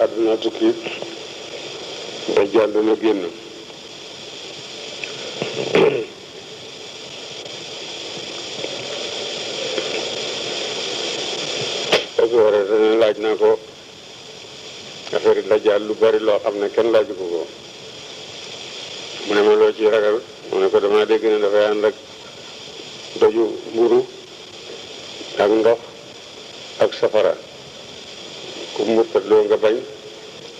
àdduna tukki dajjal dana génn. Abu Hurayra dana laaj naa ko affaire dajjal lu bari loo xam ne kenn laaju ko mu ne ma loo ci ragal mu ne ko damaa dégg ne dafay ànd ak doju mburu ak ndox ak safara ku murtat loo nga bañ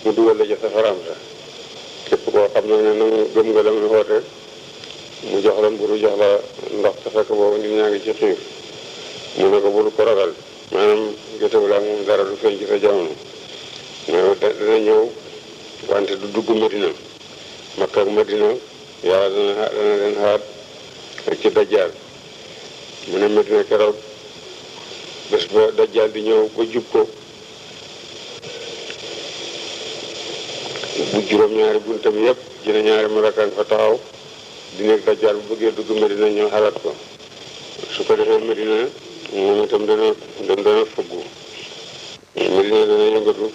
mu dugal la ca safaraam sa képp koo xam nag ne nangu gëm nga la muy xoote mu jox la mburu jox la ndox te fekk boobu nit ñaa ngi ci xiif mu ne ko bul ko ragal maanaam jotewul ak moom dara du feeñ ci sa jamono mais dana ñëw wante du dugg Medina Makka ak Medina yàlla dana leen xaat ci dajjaal mu ne Medina keroog bés ba dajjaal di ñëw ba jub ko bu juróom-ñaari buntam yëpp dina ñaari malakaan fa taxaw di nekk dajjaal bu bëggee dugg Medina ñëw xalaat ko su ko defee Medina moom itam dana fëggu Medina dana yëngatu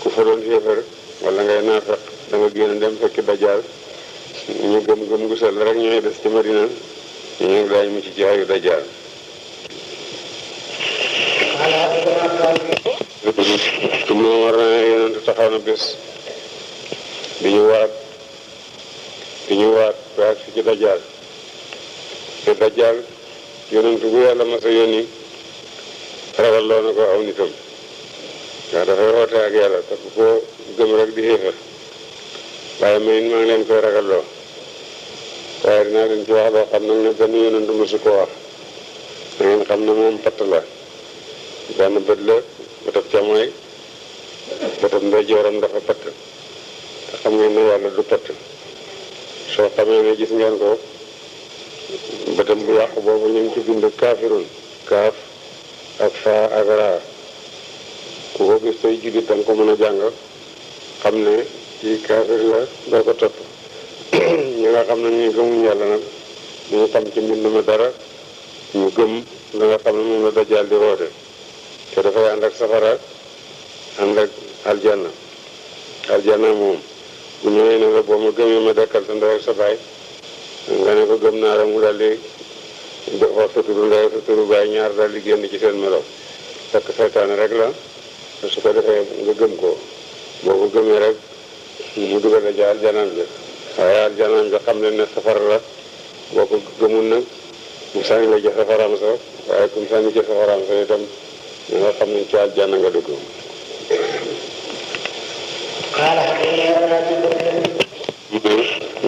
ku fa doon féefar wala ngay naafeq da nga génn dem fekki dajjaal ñu gëm gu sell rek ñooy des ci Medina ñu ngi daañ mu ci jaayu dajjaal su ma war na yonent taxaw na bés di ñu waat ba fi ci dajjaal te dajjaal yonent bu yàlla mas a yónni ragal loo na ko aw nitam ndax dafay woote ak yàlla te ku ko gëm rek di xéefar waaye maa ngi leen koy ragal loo waaye dinaa leen ci wax loo xam nag ne benn yonent mosu ko wax da ngeen xam ne moom patt la benn bët la bëtab càmmooy bëtab ndeyjooram dafa patt te xam ngeen ne yàlla du patt soo xamee ne gis ngeen ko bëtam bu yàqu boobu ñu ngi ci bind kaafirun kaaf ak faa ak raa ku ko gis tey jullit danga ko mën a jàng xam ne ci kaafir la doo ko topp ñi nga xam ne ñu gëmuñ yàlla nag ñu xam ci mbind ma dara ñu gëm la nga xam ne moom la dajjaal di woote te dafay ànd ak safara ànd ak aljanna moom bu ñëwee ne la boo ma gëmee ma dekkal sa ndey ak sa baay nga ne ko gëm naa la mu daal di wax sa turu ndey sa turu baay ñaar daal di génn ci seen melo fekk seytaane rek la te su ko defee nga gëm ko boo ko gëmee rek mu dugal la ci aljanam bi waaye aljanam bi xam leen ne safara la boo ko gëmul nag mu sànni la ci safaraam sa waaye comme sànni ci safaraam sa itam nga xam ne ci aljanna nga dugg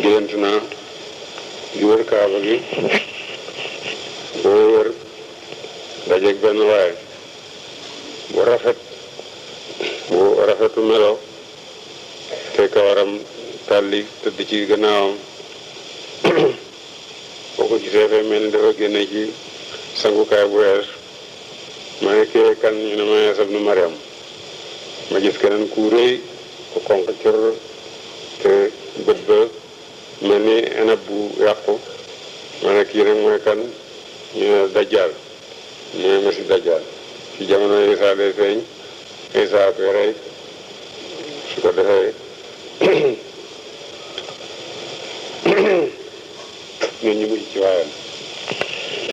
gént naa di wër kaaba gi boo wër dajeeg benn waaye bu rafetu melo te kawaram tàlli tëdd ci gannaawam boo ko gisee fay mel ni dafa génne ci sangukaay bu wees ma ne kii kan ñu ne ma Iisaa ibnu Maryam ma gis keneen ku rëy ku xonq cër te bët ba mel ni enab bu yàqu ma ne kii nag mooy kan ñu ne dajjaal mooy masi dajjaal ci jamono Iisaa lay feeñ Iisaa koy rey su ko defee ñun ñu mujj ci waayam